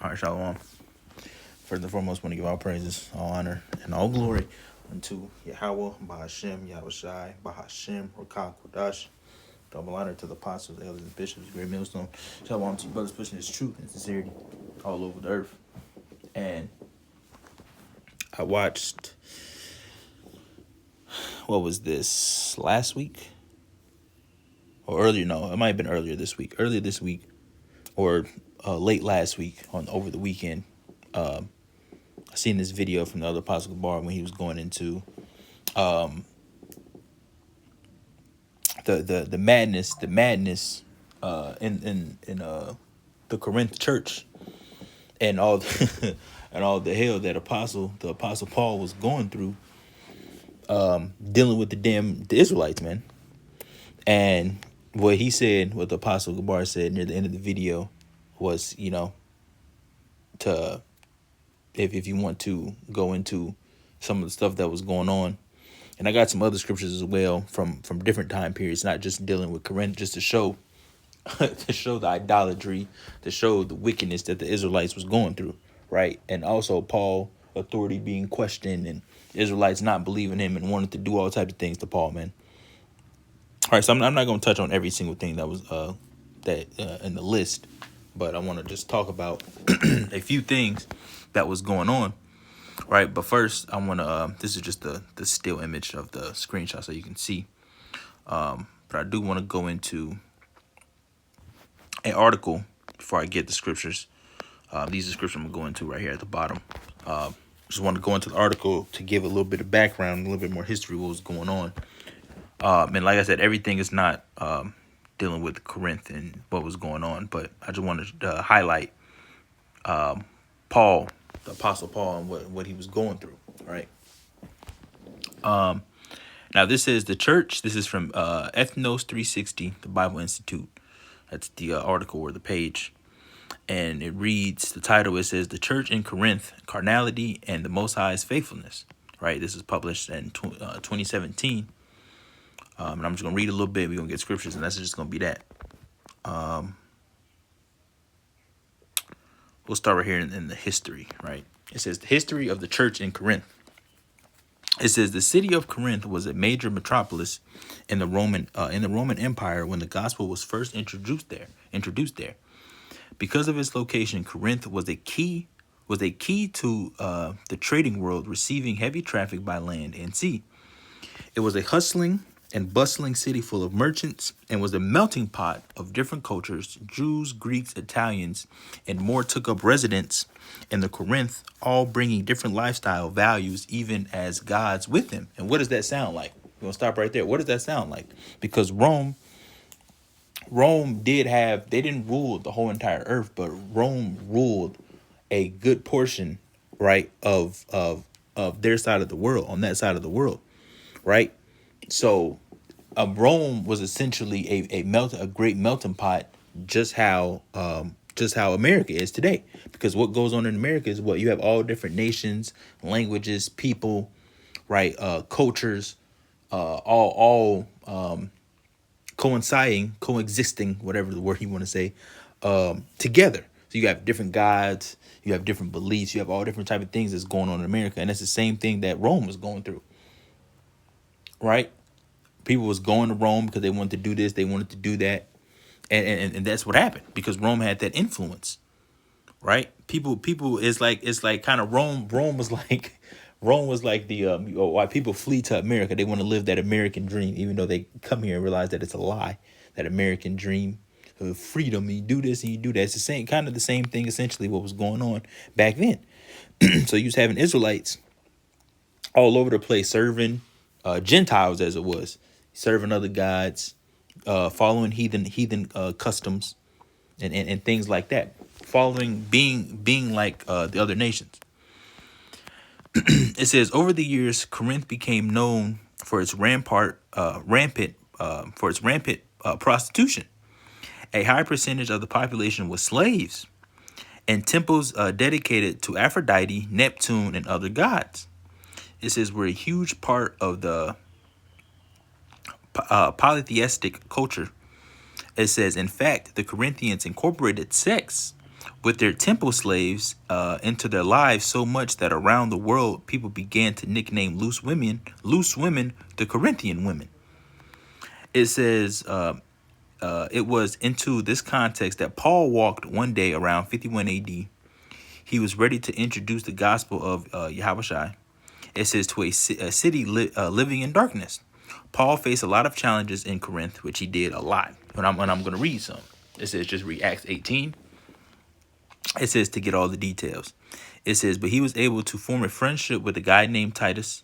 All right, Shalom. First and foremost, want to give all praises, all honor, and all glory unto Yahweh, Bahashem, Yahushai, Bahashem, Rakah, Kodash. Double honor to the apostles, elders, and bishops, great millstone. Shalom to you brothers pushing this truth and sincerity all over the earth. And I watched, what was this, last week? Or earlier, no, it might have been earlier this week. Earlier this week, or late last week, over the weekend. I seen this video from the other Apostle Bar when he was going into the madness in the Corinth church and all the, and all the hell that the apostle Paul was going through, dealing with the Israelites, man. And what he said, what the Apostle Gabar said near the end of the video was, to if you want to go into some of the stuff that was going on. And I got some other scriptures as well from different time periods, not just dealing with Corinth, just to show to show the idolatry, to show the wickedness that the Israelites was going through, right? And also Paul authority being questioned and Israelites not believing him and wanting to do all types of things to Paul, man. All right, so I'm not going to touch on every single thing that was in the list, but I want to just talk about a few things that was going on. Right, but first I want to, this is just the still image of the screenshot so you can see. But I do want to go into an article before I get the scriptures. These are scriptures I'm going to go into right here at the bottom. Just want to go into the article to give a little bit of background, a little bit more history, what was going on. And like I said, everything is not dealing with Corinth and what was going on, but I just wanted to highlight Paul, the Apostle Paul, and what he was going through, right? Now this is the church. This is from Ethnos 360, the Bible Institute. That's the article or the page. And it reads, the title, it says, The Church in Corinth, Carnality and the Most High's Faithfulness, right? This is published in 2017. And I'm just going to read a little bit. We're going to get scriptures, and that's just going to be that. We'll start right here in the history, right? It says, the history of the church in Corinth. It says, the city of Corinth was a major metropolis in the Roman Empire when the gospel was first introduced there. Because of its location, Corinth was a key to the trading world, receiving heavy traffic by land and sea. It was a hustling and bustling city full of merchants and was a melting pot of different cultures. Jews, Greeks, Italians, and more took up residence in the Corinth, all bringing different lifestyle values, even as gods with them. And what does that sound like? We're going to stop right there. What does that sound like? Because Rome they didn't rule the whole entire earth, but Rome ruled a good portion, right, of their side of the world, on that side of the world, right? So Rome was essentially a great melting pot, just how America is today. Because what goes on in America is what you have all different nations, languages, people, right, cultures, all coexisting, whatever the word you want to say, together. So you have different gods, you have different beliefs, you have all different type of things that's going on in America, and that's the same thing that Rome was going through, right? People was going to Rome because they wanted to do this, they wanted to do that, and that's what happened because Rome had that influence, right? People it's like kind of Rome was like the why people flee to America. They want to live that American dream, even though they come here and realize that it's a lie. That American dream of freedom, and you do this and you do that. It's the same thing essentially what was going on back then. So you was having Israelites all over the place serving Gentiles, as it was, serving other gods, following heathen customs and things like that, following being like the other nations. It says, over the years, Corinth became known for its rampant prostitution. A high percentage of the population was slaves, and temples dedicated to Aphrodite, Neptune, and other gods. It says we're a huge part of the polytheistic culture. It says, in fact, the Corinthians incorporated sex with their temple slaves into their lives so much that around the world people began to nickname loose women, the Corinthian women. It says it was into this context that Paul walked one day around 51 AD. He was ready to introduce the gospel of Yahushua. It says to a city living in darkness. Paul faced a lot of challenges in Corinth, which he did a lot. And I'm going to read some. It says just read Acts 18. It says to get all the details. It says, but he was able to form a friendship with a guy named Titus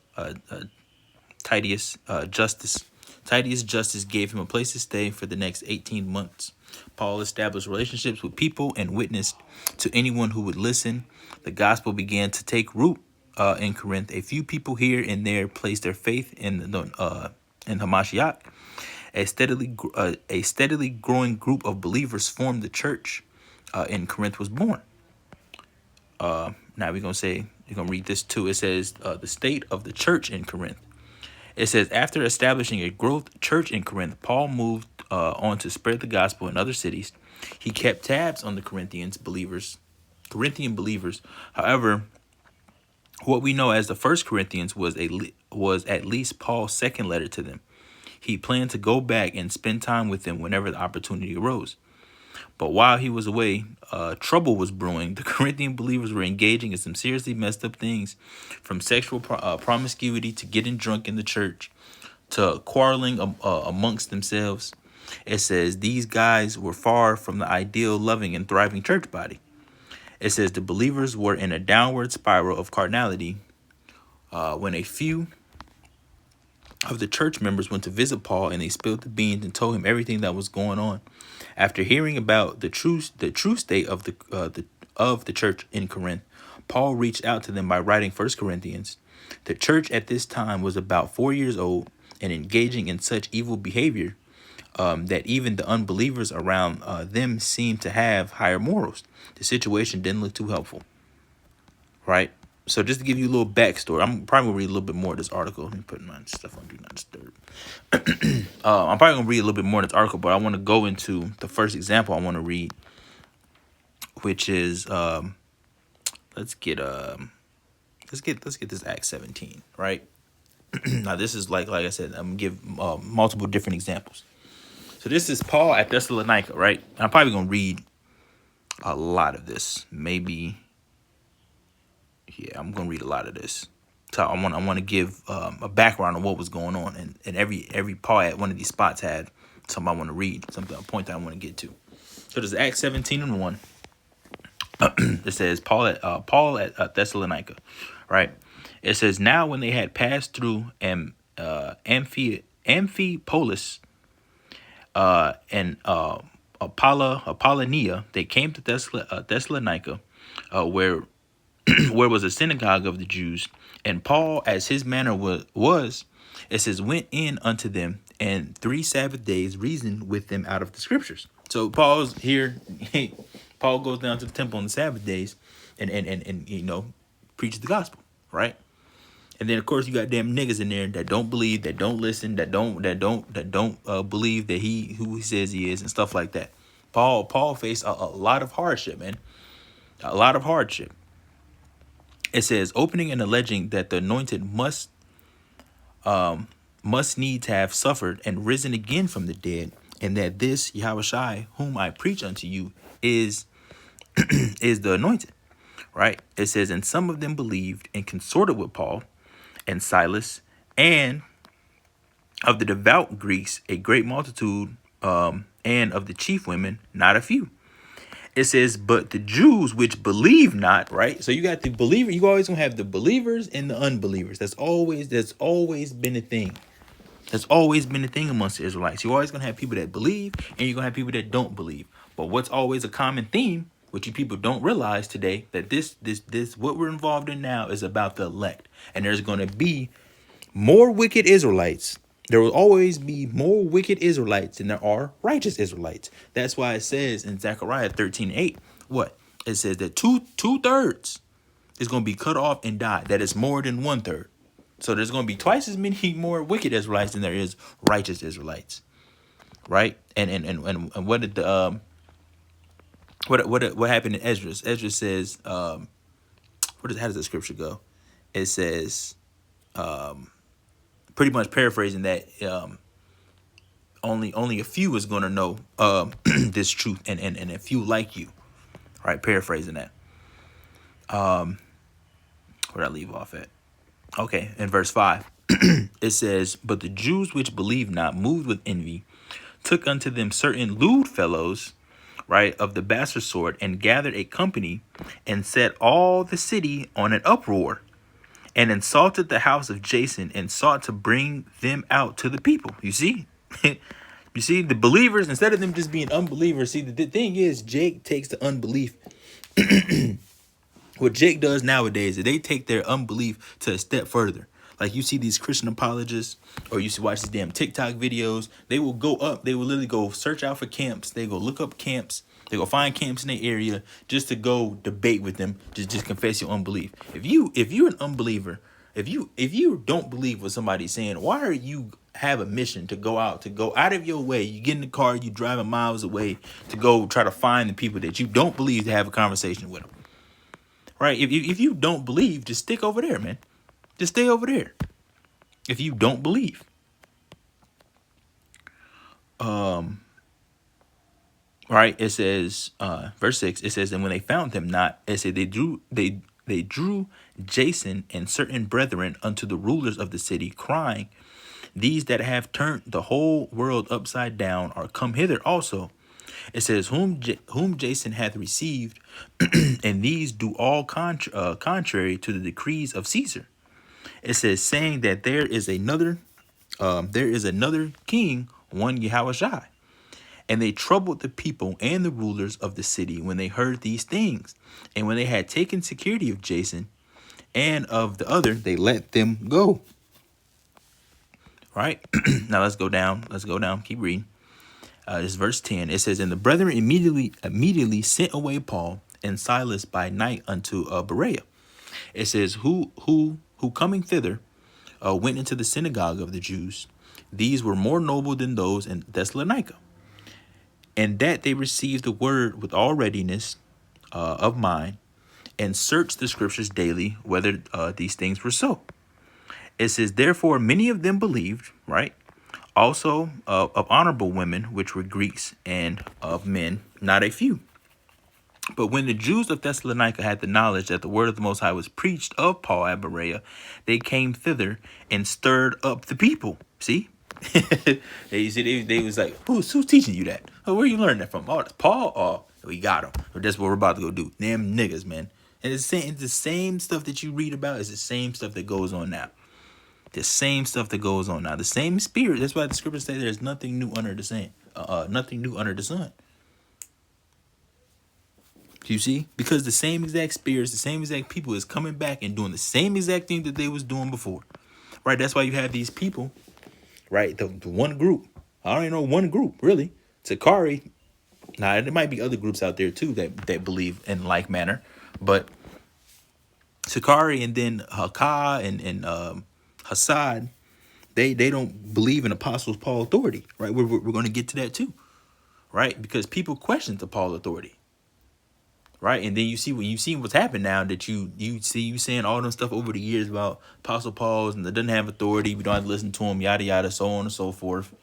Justice. Titus Justice gave him a place to stay for the next 18 months. Paul established relationships with people and witnessed to anyone who would listen. The gospel began to take root in Corinth. A few people here and there placed their faith in Hamashiach. A steadily growing group of believers formed the church in Corinth was born. Now we're gonna read this too. It says the state of the church in Corinth. It says after establishing a growth church in Corinth, Paul moved on to spread the gospel in other cities. He kept tabs on the Corinthian believers. However, what we know as the First Corinthians was at least Paul's second letter to them. He planned to go back and spend time with them whenever the opportunity arose. But while he was away, trouble was brewing. The Corinthian believers were engaging in some seriously messed up things, from sexual promiscuity to getting drunk in the church to quarreling amongst themselves. It says these guys were far from the ideal, loving, and thriving church body. It says the believers were in a downward spiral of carnality when a few of the church members went to visit Paul, and they spilled the beans and told him everything that was going on. After hearing about the true state of the church in Corinth, Paul reached out to them by writing 1 Corinthians. The church at this time was about 4 years old and engaging in such evil behavior that even the unbelievers around them seemed to have higher morals. The situation didn't look too helpful, right? So just to give you a little backstory, I'm probably going to read a little bit more of this article. Let me put my stuff on Do Not Disturb. I'm probably going to read a little bit more of this article, but I want to go into the first example I want to read, which is let's get this Acts 17, right? Now this is like I said, I'm going to give multiple different examples. So this is Paul at Thessalonica, right? I'm probably going to read a lot of this, maybe. Yeah, I'm gonna read a lot of this. So I want to give a background on what was going on, and every part at one of these spots had something I want to read, a point that I want to get to. So there's Acts 17:1. It says Paul at Thessalonica, right? It says now when they had passed through Amphipolis and Apollonia, they came to Thessalonica, where was a synagogue of the Jews, and Paul, as his manner was, it says, went in unto them, and 3 Sabbath days reasoned with them out of the scriptures. So Paul's here. Paul goes down to the temple on the Sabbath days, and preaches the gospel, right? And then of course you got damn niggas in there that don't believe, that don't listen, that don't believe that who he says he is, and stuff like that. Paul faced a lot of hardship, man, a lot of hardship. It says, opening and alleging that the anointed must needs have suffered and risen again from the dead, and that this Yahushua, whom I preach unto you, is the anointed, right? It says, and some of them believed and consorted with Paul and Silas, and of the devout Greeks, a great multitude, and of the chief women, not a few. It says, but the Jews which believe not, right? So you got the believer. You always gonna have the believers and the unbelievers. That's always been a thing. That's always been a thing amongst the Israelites. You're always gonna have people that believe, and you're gonna have people that don't believe. But what's always a common theme, which you people don't realize today, that this what we're involved in now is about the elect, and there's gonna be more wicked Israelites. There will always be more wicked Israelites than there are righteous Israelites. That's why it says in Zechariah 13:8, what? It says that two-thirds is going to be cut off and die. That is more than 1/3. So there's going to be twice as many more wicked Israelites than there is righteous Israelites, right? And what did What happened in Ezra? Ezra says, how does the scripture go? It says, pretty much paraphrasing that, only a few is going to know this truth, and a few like you, right? Paraphrasing that. Where did I leave off at? Okay, in verse 5, it says, "But the Jews which believed not, moved with envy, took unto them certain lewd fellows, right, of the bastard sort, and gathered a company, and set all the city on an uproar, and insulted the house of Jason, and sought to bring them out to the people." You see? You see, the believers, instead of them just being unbelievers, see, the thing is, Jake takes the unbelief. What Jake does nowadays is they take their unbelief to a step further. Like, you see these Christian apologists, or you see watch these damn TikTok videos. They will go up. They will literally go search out for camps. They go look up camps. They go find camps in their area just to go debate with them. Just confess your unbelief. If you're an unbeliever, if you don't believe what somebody's saying, why are you have a mission to go out of your way? You get in the car, you driving miles away to go try to find the people that you don't believe, to have a conversation with them. Right? If you don't believe, just stick over there, man. Just stay over there. If you don't believe. Right? It says, verse 6, it says, "And when they found him not," it said, they drew Jason and certain brethren unto the rulers of the city, crying, "These that have turned the whole world upside down are come hither also." It says, whom Jason hath received, and these do all contrary to the decrees of Caesar. It says, saying that there is another king, one Yahushai. And they troubled the people and the rulers of the city when they heard these things. And when they had taken security of Jason and of the other, they let them go. Right? Now let's go down. Keep reading. This is verse 10. It says, "And the brethren immediately sent away Paul and Silas by night unto Berea." It says, who coming thither went into the synagogue of the Jews. These were more noble than those in Thessalonica, and that they received the word with all readiness of mind, and searched the scriptures daily whether these things were so. It says, "Therefore many of them believed," right? "Also of honorable women, which were Greeks, and of men, not a few. But when the Jews of Thessalonica had the knowledge that the word of the Most High was preached of Paul at Berea, they came thither and stirred up the people." See? they was like, who's teaching you that? Oh, where you learning that from? Oh, it's Paul? Oh, we got him. That's what we're about to go do. Damn niggas, man. And it's the same stuff that you read about is the same stuff that goes on now. The same stuff that goes on now. The same spirit. That's why the scriptures say there's nothing new under the sun. Nothing new under the sun. You see? Because the same exact spirits, the same exact people is coming back and doing the same exact thing that they was doing before. Right? That's why you have these people, right? The one group. I don't even know one group, really. Sakari. Now, there might be other groups out there, too, that believe in like manner. But Sakari and then Hakah and Hassad, they don't believe in Apostles Paul authority, right? We're going to get to that, too, right? Because people question the Paul authority. Right, and then you see what's happened now, that you saying all them stuff over the years about Apostle Paul's and that doesn't have authority. We don't have to listen to him, yada yada, so on and so forth.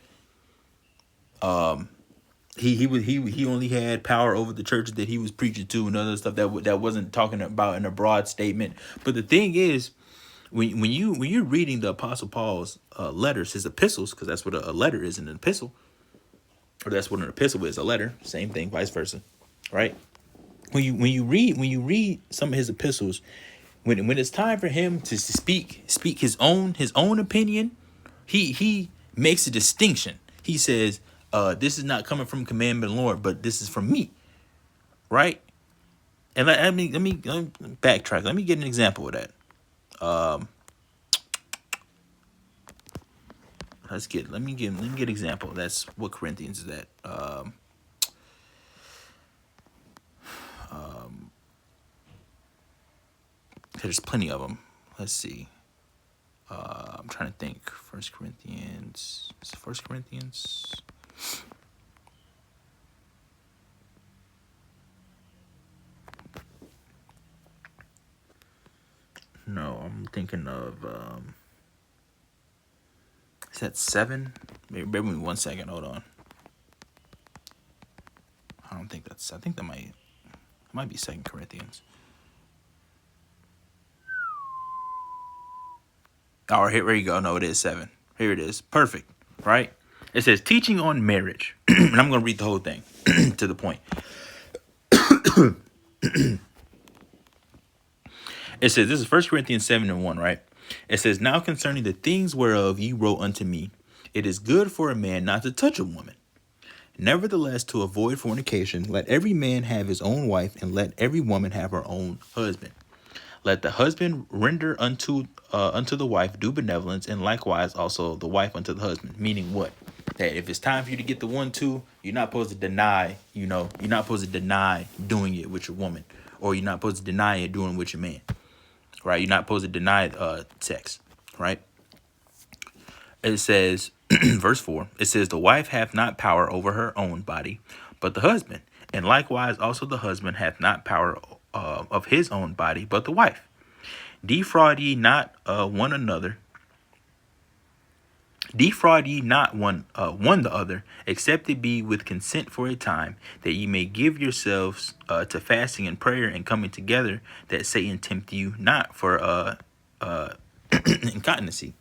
He only had power over the churches that he was preaching to, and other stuff that wasn't talking about in a broad statement. But the thing is, when you're reading the Apostle Paul's letters, his epistles, because that's what a letter is, an epistle, or that's what an epistle is, a letter. Same thing, vice versa, right? When you read some of his epistles, when it's time for him to speak his own opinion, he makes a distinction. He says, "This is not coming from commandment of the Lord, but this is from me," right? And let me backtrack. Let me get an example of that. Let me get an example. That's what Corinthians is at. There's plenty of them. Let's see. I'm trying to think. First Corinthians. Is it First Corinthians? I'm thinking of is that 7? Maybe, bear with me 1 second. Hold on. I don't think that's. I think that might be 2 Corinthians. All right, here you go. No, it is 7. Here it is. Perfect. Right? It says teaching on marriage. And I'm going to read the whole thing to the point. It says, this is 1 Corinthians 7:1, right? It says, now concerning the things whereof ye wrote unto me, it is good for a man not to touch a woman. Nevertheless, to avoid fornication, let every man have his own wife, and let every woman have her own husband. Let the husband render unto the wife due benevolence, and likewise also the wife unto the husband. Meaning what? That if it's time for you to get the 1-2, you're not supposed to deny. You're not supposed to deny doing it with your woman, or you're not supposed to deny it doing it with your man. Right? You're not supposed to deny sex. Right? It says, verse 4. It says, the wife hath not power over her own body, but the husband, and likewise also the husband hath not power of his own body, but the wife. Defraud ye not one another. Defraud ye not one the other, except it be with consent for a time, that ye may give yourselves to fasting and prayer and coming together, that Satan tempt you not for incontinency.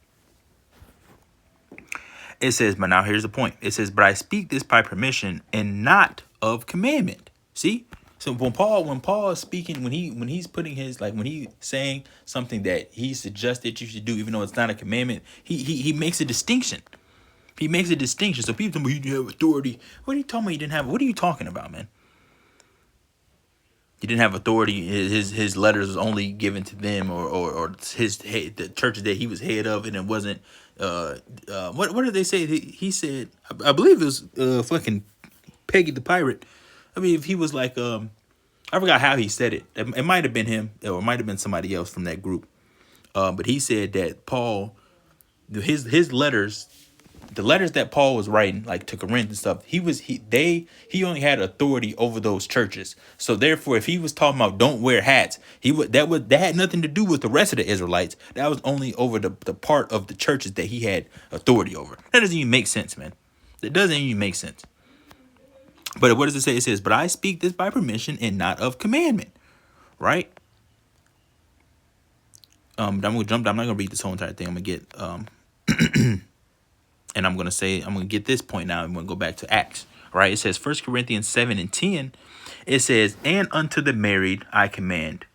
It says, but now here's the point. It says, but I speak this by permission and not of commandment. See? So when Paul is speaking, when he's putting his, like when he's saying something that he suggested you should do, even though it's not a commandment, he makes a distinction. He makes a distinction. So people tell me you didn't have authority. What are you talking about? You didn't have? What are you talking about, man? He didn't have authority. His letters was only given to them, or the churches that he was head of, and it wasn't. What did they say? He said, I believe it was fucking Peggy the Pirate. I mean, if he was like, I forgot how he said it. It might have been him, or it might have been somebody else from that group. But he said that Paul, his letters, the letters that Paul was writing, like to Corinth and stuff, he only had authority over those churches. So therefore, if he was talking about don't wear hats, that had nothing to do with the rest of the Israelites. That was only over the part of the churches that he had authority over. That doesn't even make sense, man. That doesn't even make sense. But what does it say? It says, but I speak this by permission and not of commandment. Right? I'm gonna jump. I'm not gonna read this whole entire thing. I'm gonna get and I'm gonna get this point now. I'm gonna go back to Acts. Right? It says 1 Corinthians 7:10. It says, and unto the married I command,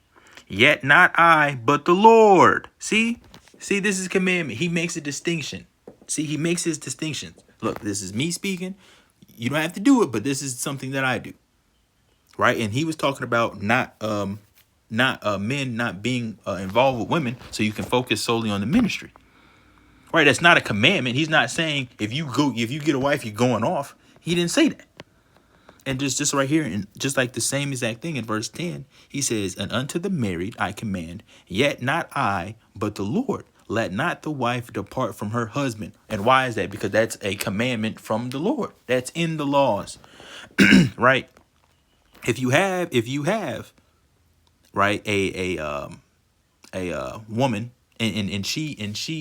yet not I, but the Lord. See, this is commandment. He makes a distinction. See, he makes his distinctions. Look, this is me speaking. You don't have to do it, but this is something that I do. Right? And he was talking about not men not being involved with women, so you can focus solely on the ministry. Right? That's not a commandment. He's not saying if you get a wife, you're going off. He didn't say that. And just right here, and just like the same exact thing in verse 10, he says, and unto the married I command, yet not I, but the Lord. Let not the wife depart from her husband. And why is that? Because that's a commandment from the Lord. That's in the laws. Right? If you have right, a woman, and she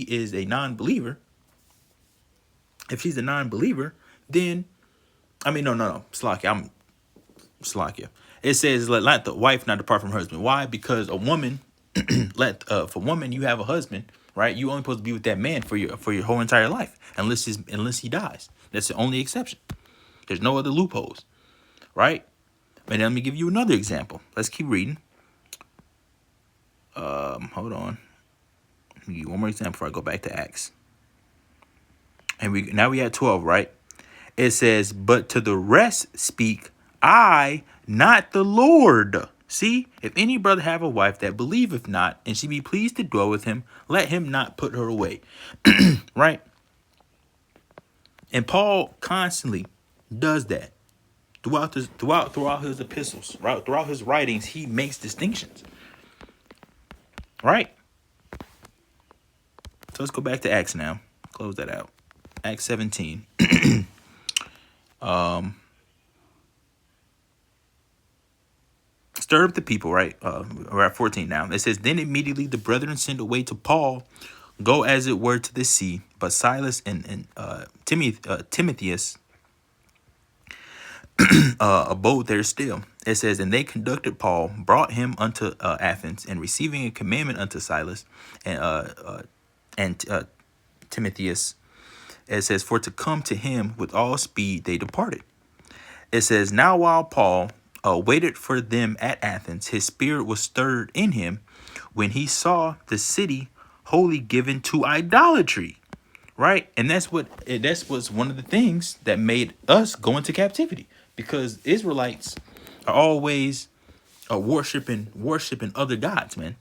is a non-believer. If she's a non-believer, then no, Slakia. It says let the wife not depart from her husband. Why? Because a woman, for woman, you have a husband, right? You only supposed to be with that man for your whole entire life, unless he dies. That's the only exception. There's no other loopholes, right? And let me give you another example. Let's keep reading. Hold on. Let me give you one more example before I go back to Acts. And we at 12, right? It says, but to the rest speak I, not the Lord. See, if any brother have a wife that believeth not, and she be pleased to dwell with him, let him not put her away. Right? And Paul constantly does that. Throughout his epistles, right? Throughout his writings, he makes distinctions. Right? So let's go back to Acts now. Close that out. Acts 17. stirred up the people, right? We're at 14 now. It says, then immediately the brethren sent away to Paul, go as it were to the sea, but Silas and Timotheus abode there still. It says, and they conducted Paul, brought him unto Athens, and receiving a commandment unto Silas and Timotheus, it says, for to come to him with all speed, they departed. It says, now while Paul waited for them at Athens, his spirit was stirred in him when he saw the city wholly given to idolatry. Right. And that's what one of the things that made us go into captivity, because Israelites are always worshiping other gods, man.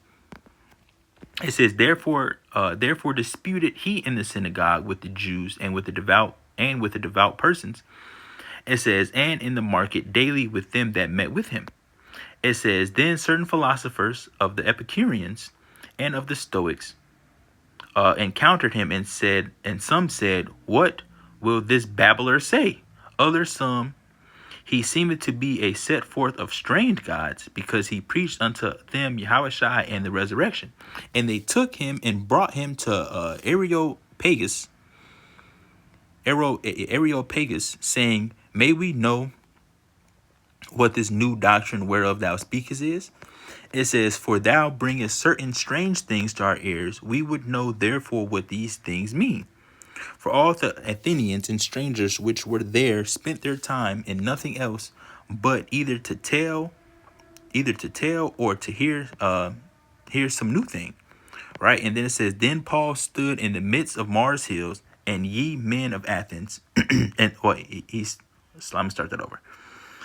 It says, therefore disputed he in the synagogue with the Jews and with the devout persons. It says, and in the market daily with them that met with him. It says, then certain philosophers of the Epicureans and of the Stoics encountered him and some said, what will this babbler say? Others some, he seemed to be a set forth of strange gods, because he preached unto them Yahushua and the resurrection. And they took him and brought him to Areopagus, saying, may we know what this new doctrine whereof thou speakest is? It says, for thou bringest certain strange things to our ears. We would know therefore what these things mean. For all the Athenians and strangers which were there spent their time in nothing else but either to tell or to hear some new thing. Right? And then it says, then Paul stood in the midst of Mars Hills, and ye men of Athens, and let me start that over.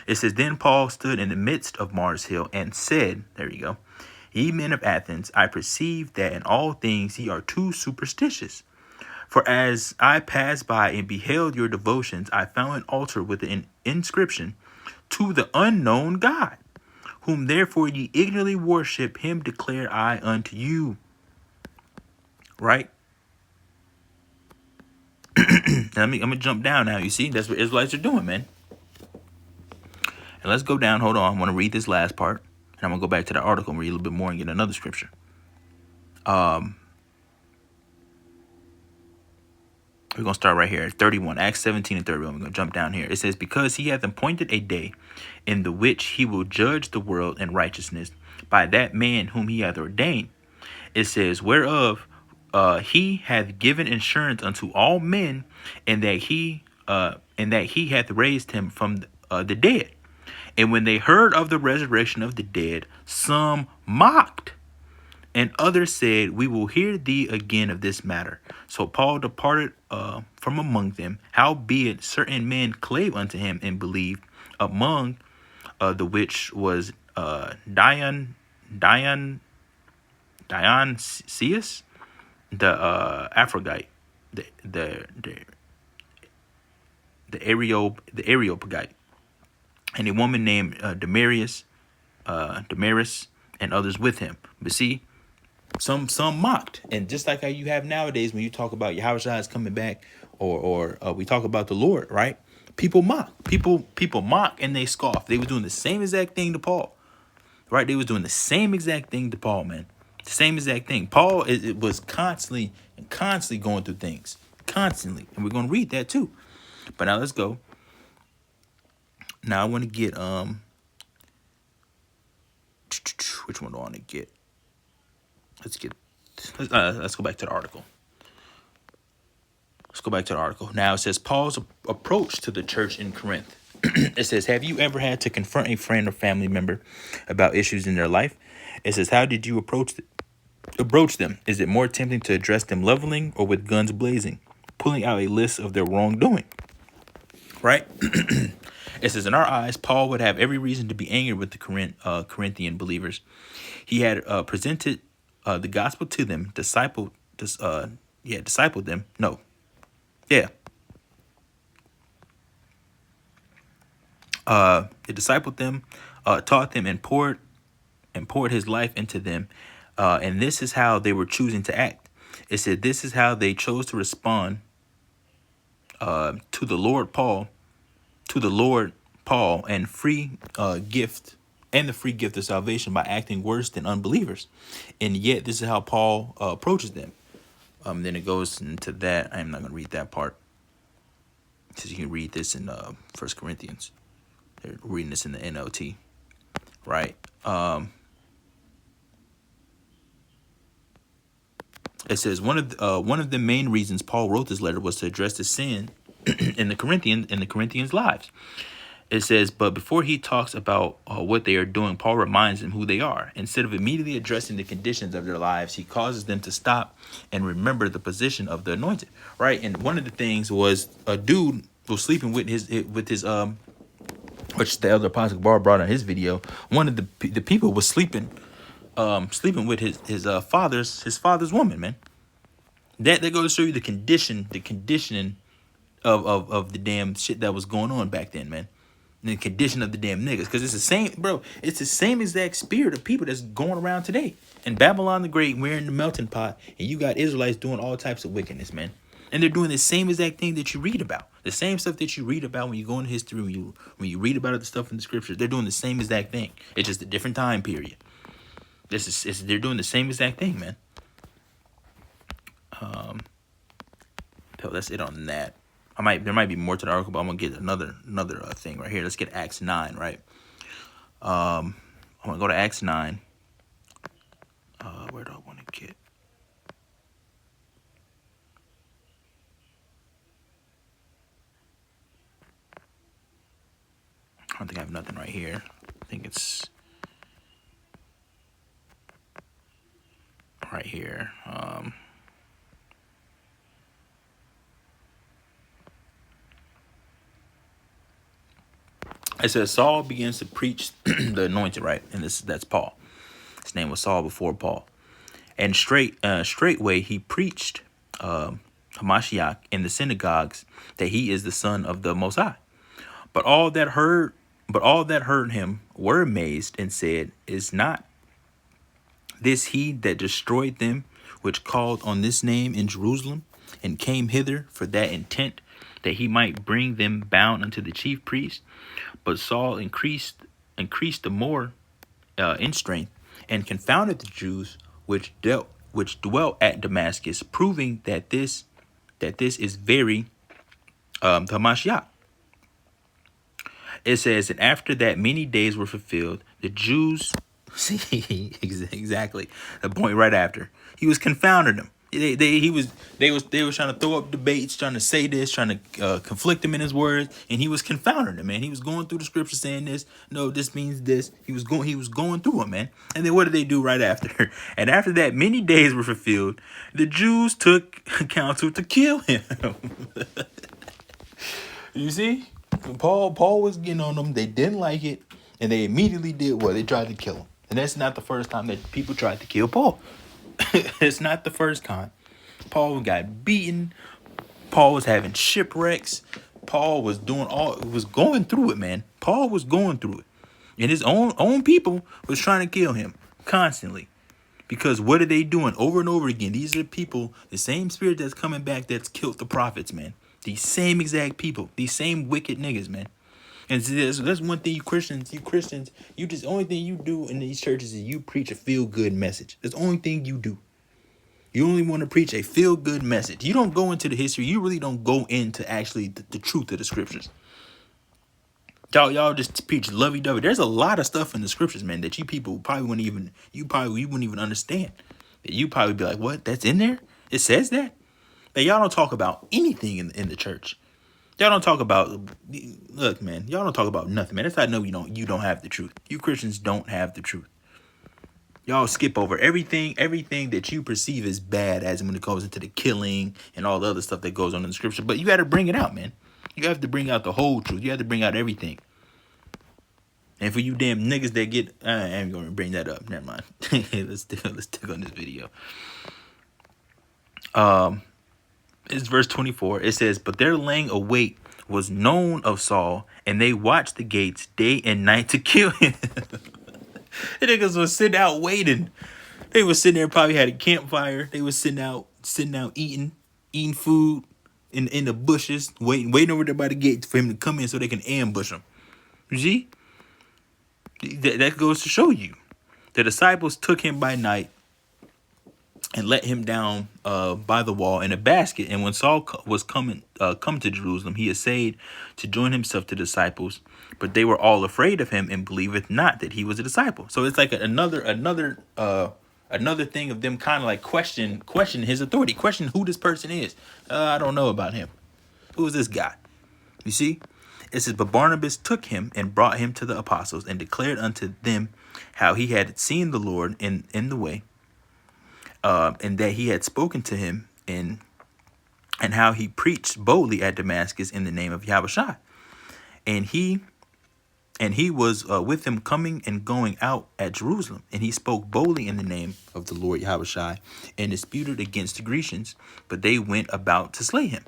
It says, then Paul stood in the midst of Mars Hill and said, there you go, ye men of Athens, I perceive that in all things ye are too superstitious. For as I passed by and beheld your devotions, I found an altar with an inscription, to the unknown God, whom therefore ye ignorantly worship, him declare I unto you. Right? I'm going to jump down now. You see, that's what Israelites are doing, man. And let's go down. Hold on. I want to read this last part. And I'm going to go back to the article and read a little bit more and get another scripture. We're going to start right here. 31. Acts 17 and 31. We're going to jump down here. It says, because he hath appointed a day in the which he will judge the world in righteousness by that man whom he hath ordained. It says, whereof he hath given insurance unto all men, and that he hath raised him from the dead. And when they heard of the resurrection of the dead, some mocked, and others said, we will hear thee again of this matter. So Paul departed from among them. Howbeit certain men clave unto him and believed, among the which was Dionysius, the Aphrodite, the Areopagite, and a woman named Damaris, and others with him. But see, some mocked, and just like how you have nowadays when you talk about Yahushua is coming back, or we talk about the Lord, right? People mock, people mock, and they scoff. They were doing the same exact thing to Paul, right? They was doing the same exact thing to Paul, man. The same exact thing. Paul it was constantly going through things, constantly, and we're gonna read that too. But now let's go. Now I want to get which one do I want to get? Let's go back to the article. Let's go back to the article. Now it says Paul's approach to the church in Corinth. It says, have you ever had to confront a friend or family member about issues in their life? It says, how did you approach them? Is it more tempting to address them leveling or with guns blazing, pulling out a list of their wrongdoing? Right? It says, in our eyes, Paul would have every reason to be angry with the Corinthian believers. He had presented the gospel to them, discipled them. No. Yeah. He discipled them, taught them, and poured his life into them. And this is how they were choosing to act. It said, this is how they chose to respond to the Lord Paul, and free gift and the free gift of salvation by acting worse than unbelievers. And yet, this is how Paul approaches them. Then it goes into that. I'm not going to read that part, because you can read this in 1 Corinthians. They're reading this in the NLT, right? It says one of the main reasons Paul wrote this letter was to address the sin in the Corinthians' lives. It says, but before he talks about what they are doing, Paul reminds them who they are. Instead of immediately addressing the conditions of their lives, he causes them to stop and remember the position of the anointed, right? And one of the things was a dude was sleeping with his which the elder apostle Bar brought on his video. One of the people was sleeping with his father's woman, man. That goes to show you the conditioning of the damn shit that was going on back then, man. And the condition of the damn niggas. Because it's the same, bro. It's the same exact spirit of people that's going around today. And Babylon the Great, we're in the melting pot. And you got Israelites doing all types of wickedness, man. And they're doing the same exact thing that you read about. The same stuff that you read about when you go into history, when you read about the stuff in the scriptures. They're doing the same exact thing. It's just a different time period. They're doing the same exact thing, man. So that's it on that. There might be more to the article, but I'm gonna get another thing right here. Let's get Acts 9, right? I'm gonna go to Acts 9. Where do I want to get? I don't think I have nothing right here. I think it's right here. It says Saul begins to preach the anointed, right? And that's Paul. His name was Saul before Paul. And straightway he preached Hamashiach in the synagogues that he is the son of the Most High. But all that heard him were amazed and said, is not this he that destroyed them which called on this name in Jerusalem and came hither for that intent, that he might bring them bound unto the chief priest? But Saul increased the more in strength, and confounded the Jews which dwelt at Damascus, proving that this is very Hamashiach. It says, and after that many days were fulfilled, the Jews see exactly the point right after. He was confounding them. They was trying to throw up debates, trying to say this, trying to conflict him in his words, and he was confounding them, man. He was going through the scripture saying this, no, this means this. He was going through them, man. And then what did they do right after? And after that, many days were fulfilled. The Jews took counsel to kill him. You see, Paul was getting on them. They didn't like it, and they immediately did what? They tried to kill him. And that's not the first time that people tried to kill Paul. It's not the first time. Paul got beaten. Paul was having shipwrecks. Paul was going through it, man. Paul was going through it. And his own people was trying to kill him constantly. Because what are they doing over and over again? These are people, the same spirit that's coming back that's killed the prophets, man. These same exact people. These same wicked niggas, man. And that's one thing you Christians, the only thing you do in these churches is you preach a feel-good message. That's the only thing you do. You only want to preach a feel-good message. You don't go into the history. You really don't go into actually the truth of the scriptures. Y'all just preach lovey-dovey. There's a lot of stuff in the scriptures, man, that you people probably wouldn't even understand. That you probably be like, what? That's in there? It says that? That y'all don't talk about anything in the church. Y'all don't talk about, look, man, y'all don't talk about nothing, man. That's how I know you don't have the truth. You Christians don't have the truth. Y'all skip over everything that you perceive as bad as when it goes into the killing and all the other stuff that goes on in the scripture. But you got to bring it out, man. You have to bring out the whole truth. You have to bring out everything. And for you damn niggas that get, I ain't going to bring that up. Never mind. Let's stick on this video. It's verse 24. It says, but their laying await was known of Saul, and they watched the gates day and night to kill him. The niggas was sitting out waiting. They was sitting there, probably had a campfire. They was sitting out eating food in the bushes, waiting over there by the gate for him to come in so they can ambush him. You see? That goes to show you. The disciples took him by night and let him down by the wall in a basket. And when Saul was come to Jerusalem, he essayed to join himself to the disciples, but they were all afraid of him and believeth not that he was a disciple. So it's like another thing of them kind of like question his authority, question who this person is. I don't know about him. Who is this guy? You see, it says, but Barnabas took him and brought him to the apostles and declared unto them how he had seen the Lord in the way, and that he had spoken to him and how he preached boldly at Damascus in the name of Yahushua. And he was with him coming and going out at Jerusalem. And he spoke boldly in the name of the Lord Yahushua and disputed against the Grecians, but they went about to slay him.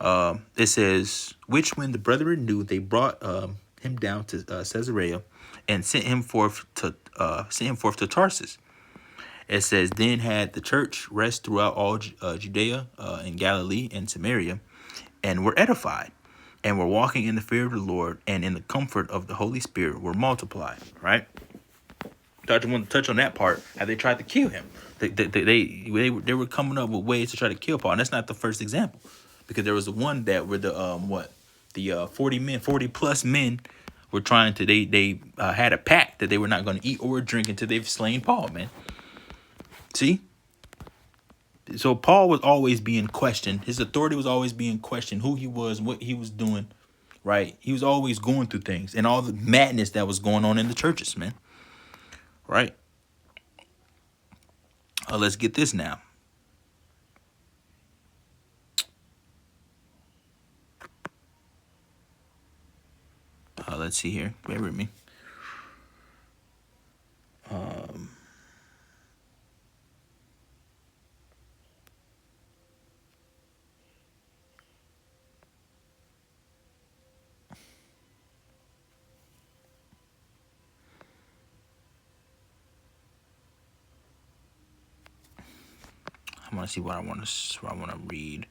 It says, which when the brethren knew, they brought him down to Caesarea and sent him forth to Tarsus. It says, then had the church rest throughout all Judea and Galilee and Samaria, and were edified, and were walking in the fear of the Lord, and in the comfort of the Holy Spirit were multiplied. Right? So I just want to touch on that part, how they tried to kill him. They were coming up with ways to try to kill Paul, and that's not the first example, because there was the one that were the 40 plus men were trying to they had a pact that they were not going to eat or drink until they've slain Paul, man. See? So Paul was always being questioned. His authority was always being questioned, who he was, what he was doing, right? He was always going through things and all the madness that was going on in the churches, man. Right? Let's get this now. Let's see here. Bear with me. I want to see what I want to read.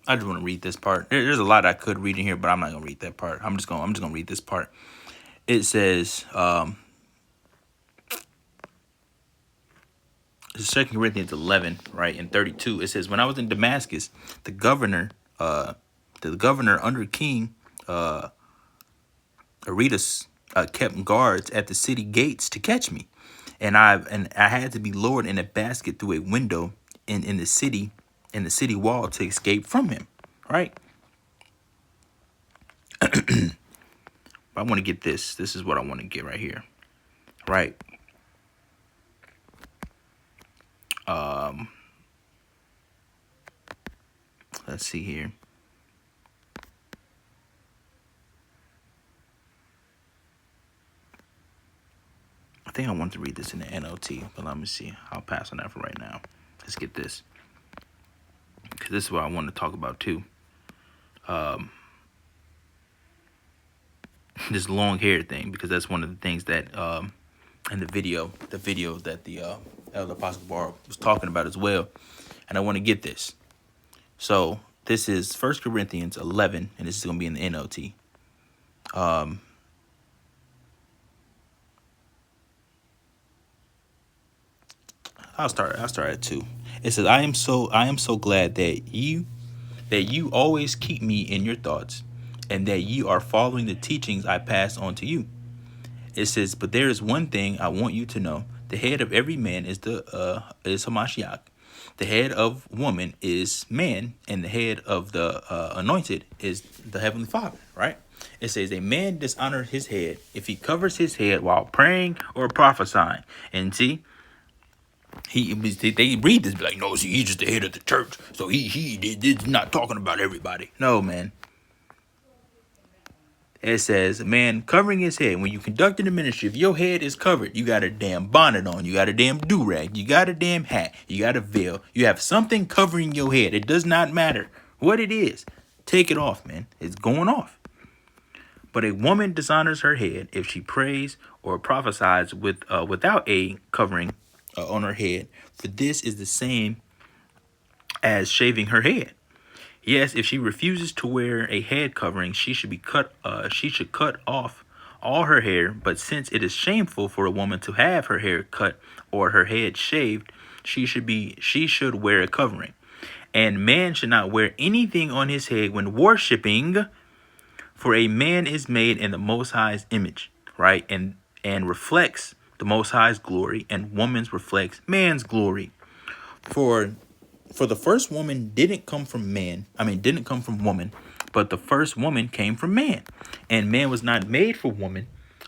I just want to read this part. There's a lot I could read in here, but I'm not gonna read that part. I'm just gonna read this part. It says, 2 Corinthians 11, right, in 32. It says, when I was in Damascus, the governor under King Aretas kept guards at the city gates to catch me, and I had to be lowered in a basket through a window in the city wall to escape from him. Right? I want to get this. This is what I want to get right here. Right? Let's see here. I think I want to read this in the NLT, but let me see. I'll pass on that for right now. Let's get this, because this is what I want to talk about too. This long hair thing, because that's one of the things that in the video that the Elder Apostle Bar was talking about as well. And I want to get this. So this is 1 Corinthians 11, and this is going to be in the NLT. I'll start at 2. It says, I am so glad that you always keep me in your thoughts, and that you are following the teachings I passed on to you. It says, but there is one thing I want you to know. The head of every man is Hamashiach. The head of woman is man, and the head of the anointed is the heavenly Father. Right? It says a man dishonors his head if he covers his head while praying or prophesying. And see, they read this be like, no, see, he's just the head of the church, so he's not talking about everybody. No, man. It says, man, covering his head. When you conduct in the ministry, if your head is covered, you got a damn bonnet on, you got a damn do-rag, you got a damn hat, you got a veil, you have something covering your head. It does not matter what it is. Take it off, man. It's going off. But a woman dishonors her head if she prays or prophesies without a covering on her head. For this is the same as shaving her head. Yes, if she refuses to wear a head covering, she should be cut. She should cut off all her hair. But since it is shameful for a woman to have her hair cut or her head shaved, she should wear a covering. And man should not wear anything on his head when worshiping, for a man is made in the Most High's image, right, and reflects the Most High's glory, and woman's reflects man's glory. For the first woman didn't come from woman, but the first woman came from man. And man was not made for woman,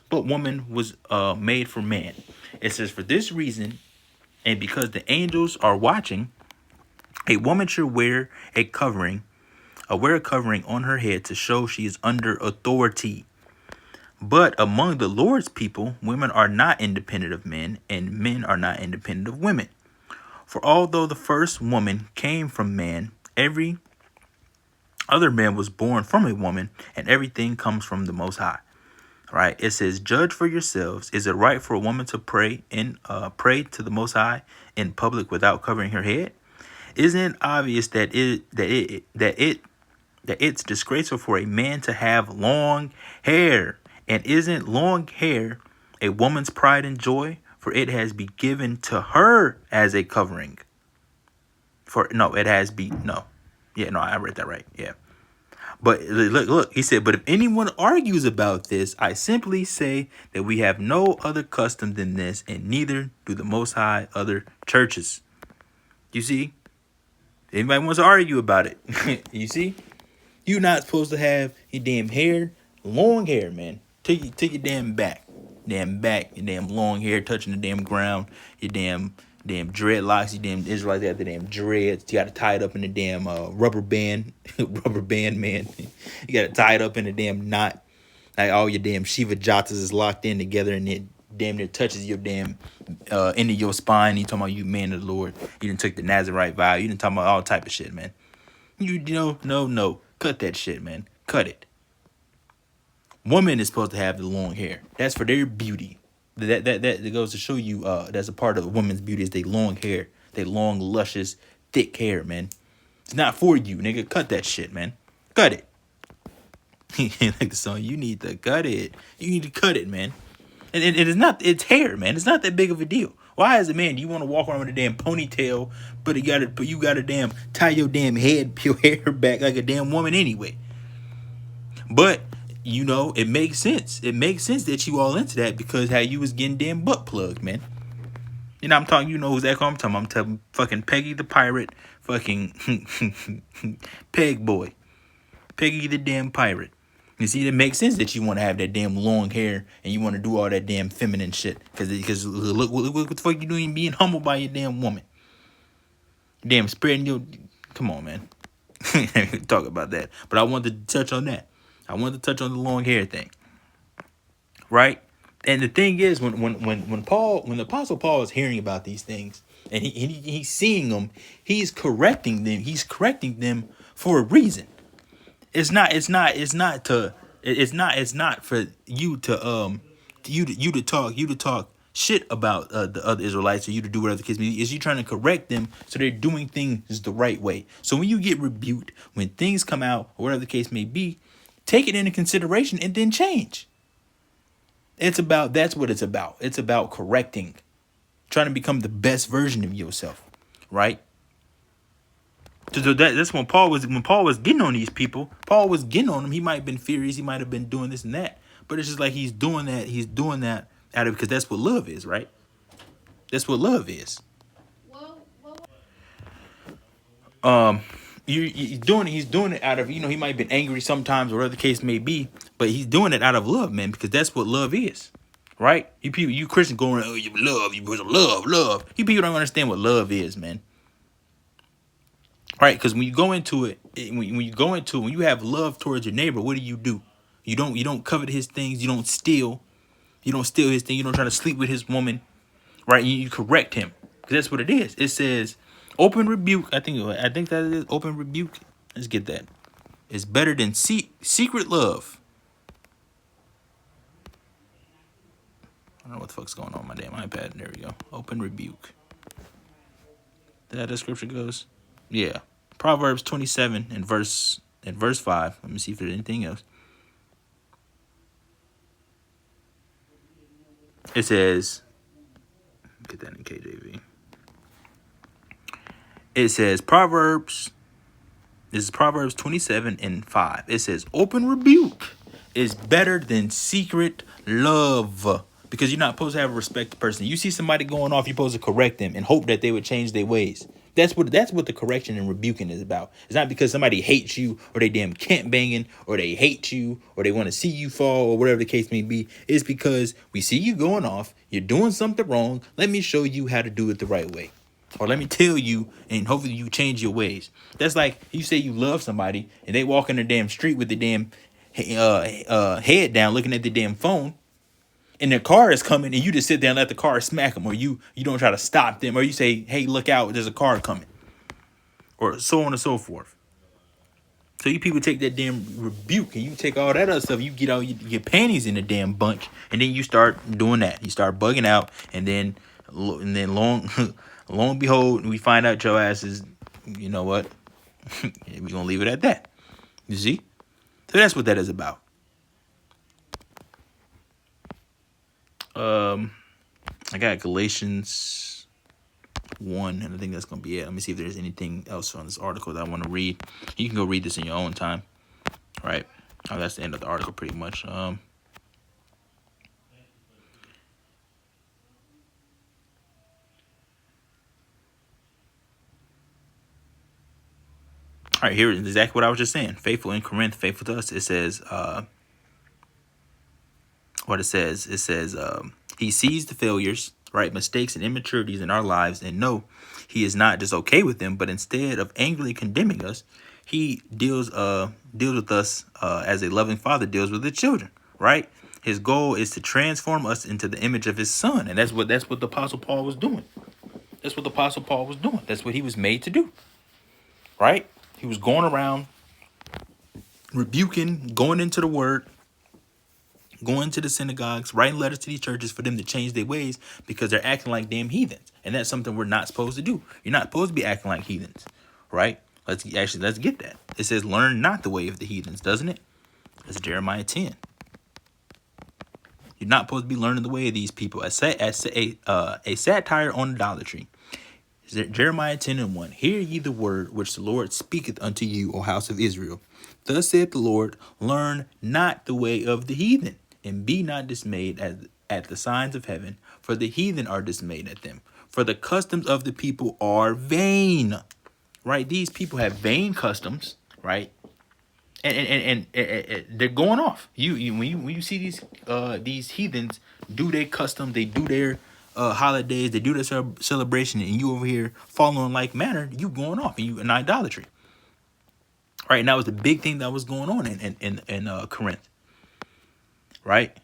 but woman was made for man. It says, for this reason, and because the angels are watching, a woman should wear a covering on her head to show she is under authority. But among the Lord's people, women are not independent of men, and men are not independent of women. For although the first woman came from man, every other man was born from a woman, and everything comes from the Most High. Right? It says, judge for yourselves. Is it right for a woman to pray to the Most High in public without covering her head? Isn't it obvious that it's disgraceful for a man to have long hair? And isn't long hair a woman's pride and joy? For it has been given to her as a covering. I read that right. Yeah. But look, he said, but if anyone argues about this, I simply say that we have no other custom than this, and neither do the Most High other churches. You see? Anybody wants to argue about it? You see? You're not supposed to have your damn hair, long hair, man. Take your damn back. Your damn long hair touching the damn ground, your damn dreadlocks, your damn Israelites got the damn dreads. You got to tie it up in the damn rubber band, man. You got to tie it up in a damn knot. Like all your damn Shiva Jatas is locked in together, and it damn near touches your damn end of your spine. You talking about you man of the Lord. You done took the Nazarite vow. You done talking about all type of shit, man. No. Cut that shit, man. Cut it. Woman is supposed to have the long hair. That's for their beauty. That goes to show you that's a part of a woman's beauty is they long hair. They long, luscious, thick hair, man. It's not for you, nigga. Cut that shit, man. Cut it. Like the song, you need to cut it. You need to cut it, man. And it's hair, man. It's not that big of a deal. Why as a man do you want to walk around with a damn ponytail, but you gotta damn tie your damn your hair back like a damn woman anyway? But it makes sense. It makes sense that you all into that because how you was getting damn butt plugged, man. I'm talking, who's that called? I'm telling fucking Peggy the pirate, fucking Peg boy. Peggy the damn pirate. You see, it makes sense that you want to have that damn long hair and you want to do all that damn feminine shit. Because look what the fuck you doing being humbled by your damn woman. Damn spreading your... Come on, man. Talk about that. But I wanted to touch on that. I wanted to touch on the long hair thing, right? And the thing is, when the Apostle Paul is hearing about these things and he's seeing them, he's correcting them. He's correcting them for a reason. It's not for you to talk shit about the other Israelites or you to do whatever the case may be. Is you trying to correct them so they're doing things the right way. So when you get rebuked, when things come out or whatever the case may be, take it into consideration and then change. That's what it's about. It's about correcting, trying to become the best version of yourself, right? So that's when Paul was getting on these people. Paul was getting on them. He might have been furious. He might have been doing this and that. But it's just like he's doing that. He's doing that out of because that's what love is, right? That's what love is. He's doing it out of, he might have been angry sometimes or whatever the case may be, but he's doing it out of love, man, because that's what love is, right? You people, you Christians going, oh, you love, you love. You people don't understand what love is, man. Right? Because when you go into it, when you have love towards your neighbor, what do? You don't covet his things. You don't steal his thing. You don't try to sleep with his woman, right? You correct him, because that's what it is. It says open rebuke. I think that it is open rebuke. Let's get that. It's better than secret love. I don't know what the fuck's going on with my damn iPad. There we go. Open rebuke. Is that how the scripture goes? Yeah. Proverbs 27 and verse 5. Let me see if there's anything else. It says, get that in KJV. It says this is Proverbs 27 and 5. It says, open rebuke is better than secret love. Because you're not supposed to have a respect to person. You see somebody going off, you're supposed to correct them and hope that they would change their ways. That's what the correction and rebuking is about. It's not because somebody hates you or they damn can't banging or they hate you or they want to see you fall or whatever the case may be. It's because we see you going off, you're doing something wrong. Let me show you how to do it the right way. Or let me tell you, and hopefully you change your ways. That's like you say you love somebody and they walk in the damn street with the damn head down looking at the damn phone. And their car is coming and you just sit there and let the car smack them, or you don't try to stop them, or you say, hey, look out, there's a car coming, or so on and so forth. So you people take that damn rebuke and you take all that other stuff, you get all your panties in the damn bunch, and then you start doing that. You start bugging out, and then long and behold, we find out your ass is, you know what, we're going to leave it at that. You see? So that's what that is about. I got Galatians 1, and I think that's going to be it. Let me see if there's anything else on this article that I want to read. You can go read this in your own time, right? Oh, that's the end of the article pretty much. All right, here is exactly what I was just saying. Faithful in Corinth, faithful to us. It says, what it says. It says, he sees the failures, right, mistakes and immaturities in our lives, and no, he is not just okay with them, but instead of angrily condemning us, he deals with us as a loving father deals with the children, right? His goal is to transform us into the image of his son, and that's what the Apostle Paul was doing. That's what the Apostle Paul was doing. That's what he was made to do, right? He was going around rebuking, going into the word, going to the synagogues, writing letters to these churches for them to change their ways because they're acting like damn heathens. And that's something we're not supposed to do. You're not supposed to be acting like heathens, right? Let's get that. It says, learn not the way of the heathens, doesn't it? That's Jeremiah 10. You're not supposed to be learning the way of these people. A satire on idolatry. Jeremiah 10 and 1. Hear ye the word which the Lord speaketh unto you, O house of Israel. Thus saith the Lord, learn not the way of the heathen, and be not dismayed at the signs of heaven, for the heathen are dismayed at them. For the customs of the people are vain. Right? These people have vain customs, right? And they're going off. When you see these heathens do their custom, they do their holidays, they do their celebration, and you over here following like manner, you going off and you in idolatry. Right? And that was the big thing that was going on in Corinth. Right?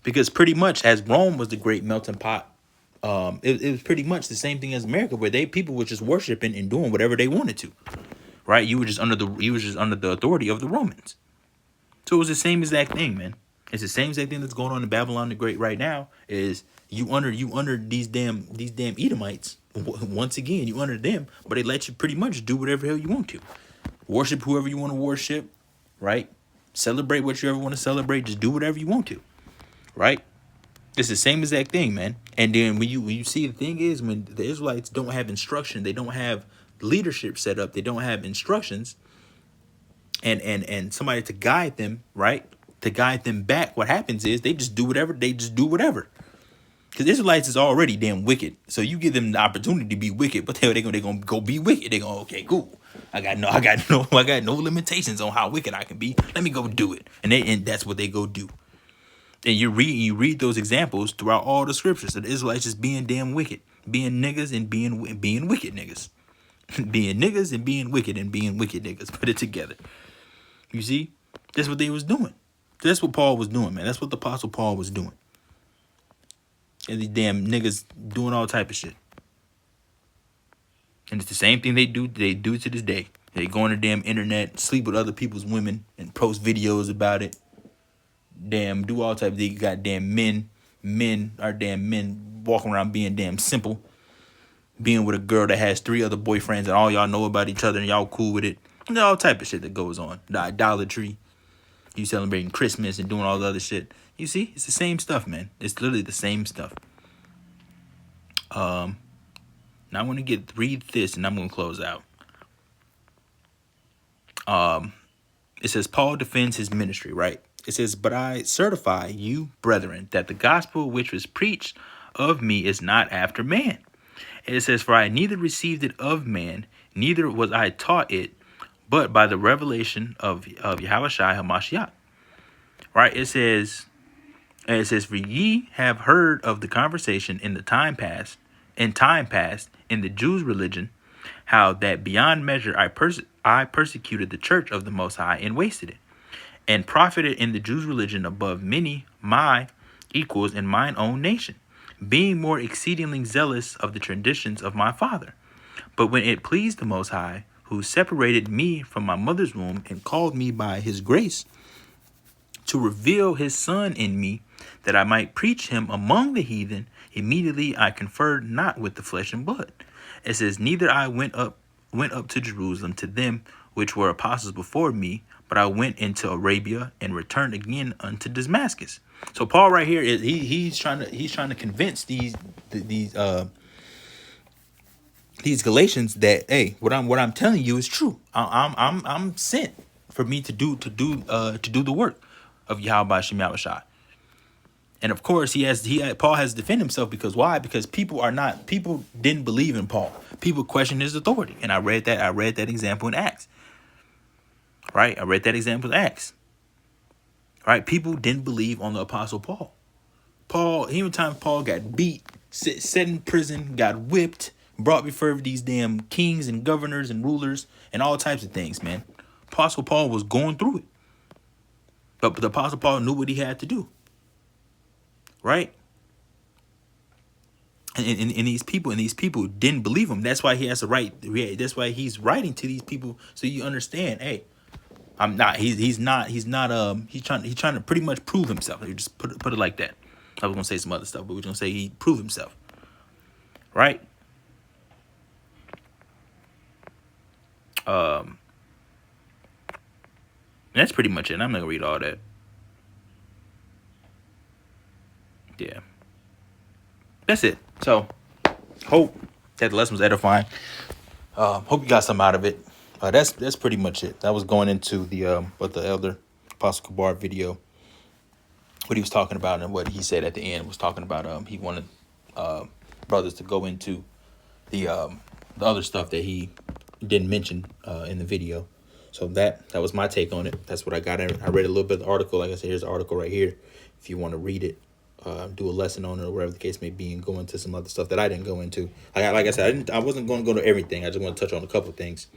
Because pretty much as Rome was the great melting pot, it was pretty much the same thing as America, where people were just worshiping and doing whatever they wanted to. Right? You were just under the authority of the Romans. So it was the same exact thing, man. It's the same exact thing that's going on in Babylon the Great right now. Is you under these damn Edomites. Once again, you under them, but they let you pretty much do whatever hell you want to. Worship whoever you want to worship, right? Celebrate what you ever want to celebrate. Just do whatever you want to, right? It's the same exact thing, man. And then when you see, the thing is, when the Israelites don't have instruction, they don't have leadership set up, they don't have instructions and somebody to guide them, right? to guide them back, what happens is they just do whatever. Because Israelites is already damn wicked. So you give them the opportunity to be wicked, but they're gonna go be wicked. They go, okay, cool. I got no limitations on how wicked I can be. Let me go do it. And that's what they go do. And you read those examples throughout all the scriptures of the Israelites just being damn wicked, being niggas and being wicked niggas, being niggas and being wicked niggas. Put it together. You see, that's what they was doing. That's what Paul was doing, man. That's what the Apostle Paul was doing. And these damn niggas doing all type of shit. And it's the same thing they do to this day. They go on the damn internet, sleep with other people's women, and post videos about it. Damn, do all type of things. Goddamn men walking around being damn simple. Being with a girl that has 3 other boyfriends and all y'all know about each other and y'all cool with it. And all type of shit that goes on. The idolatry. You celebrating Christmas and doing all the other shit. You see, it's the same stuff, man. It's literally the same stuff. Now I want to read this and I'm going to close out. It says Paul defends his ministry, right? It says, but I certify you, brethren, that the gospel which was preached of me is not after man. And it says, for I neither received it of man, neither was I taught it, but by the revelation of Yahushua HaMashiach. Right? It says, for ye have heard of the conversation in time past in the Jews' religion, how that beyond measure I persecuted the church of the Most High and wasted it, and profited in the Jews' religion above many my equals in mine own nation, being more exceedingly zealous of the traditions of my father. But when it pleased the Most High, who separated me from my mother's womb and called me by his grace, to reveal his son in me, that I might preach him among the heathen, immediately I conferred not with the flesh and blood. It says, neither I went up to Jerusalem to them which were apostles before me, but I went into Arabia and returned again unto Damascus. So Paul right here is he's trying to convince these Galatians that, hey, what I'm telling you is true. I'm sent for me to do the work of Yahweh Shem Yahushua. And of course Paul has to defend himself, because why? Because people didn't believe in Paul. People questioned his authority. And I read that example in Acts. Right? I read that example in Acts. Right? People didn't believe on the Apostle Paul. Even time Paul got beat, set in prison, got whipped, brought before these damn kings and governors and rulers and all types of things, man. Apostle Paul was going through it. But the Apostle Paul knew what he had to do. Right? And these people didn't believe him. That's why he has to write. That's why he's writing to these people, so you understand. Hey, I'm not. He's trying to pretty much prove himself. You just put it like that. I was gonna say some other stuff, but we're gonna say he proved himself. Right? That's pretty much it. I'm not gonna read all that. Yeah. That's it. So, hope that the lesson was edifying. Hope you got some out of it. That's pretty much it. That was going into the what the elder Apostle Kabar video, what he was talking about, and what he said at the end was talking about. He wanted brothers to go into the other stuff that he didn't mention in the video. So that was my take on it. That's what I got. I read a little bit of the article. Like I said, here's the article right here. If you want to read it, do a lesson on it or whatever the case may be, and go into some other stuff that I didn't go into. Like I said, I wasn't going to go to everything. I just want to touch on a couple of things,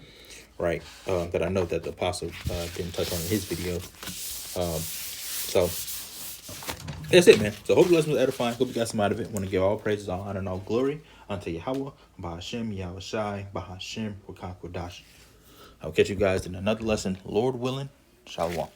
right? That I know that the apostle didn't touch on in his video. So that's it, man. So hope the lesson was edifying. Hope you got some out of it. Want to give all praises, all honor, and all glory unto Yahweh, Bahashem, Yahushai, Bahashem, Wakakodash. I'll catch you guys in another lesson, Lord willing. Shalom.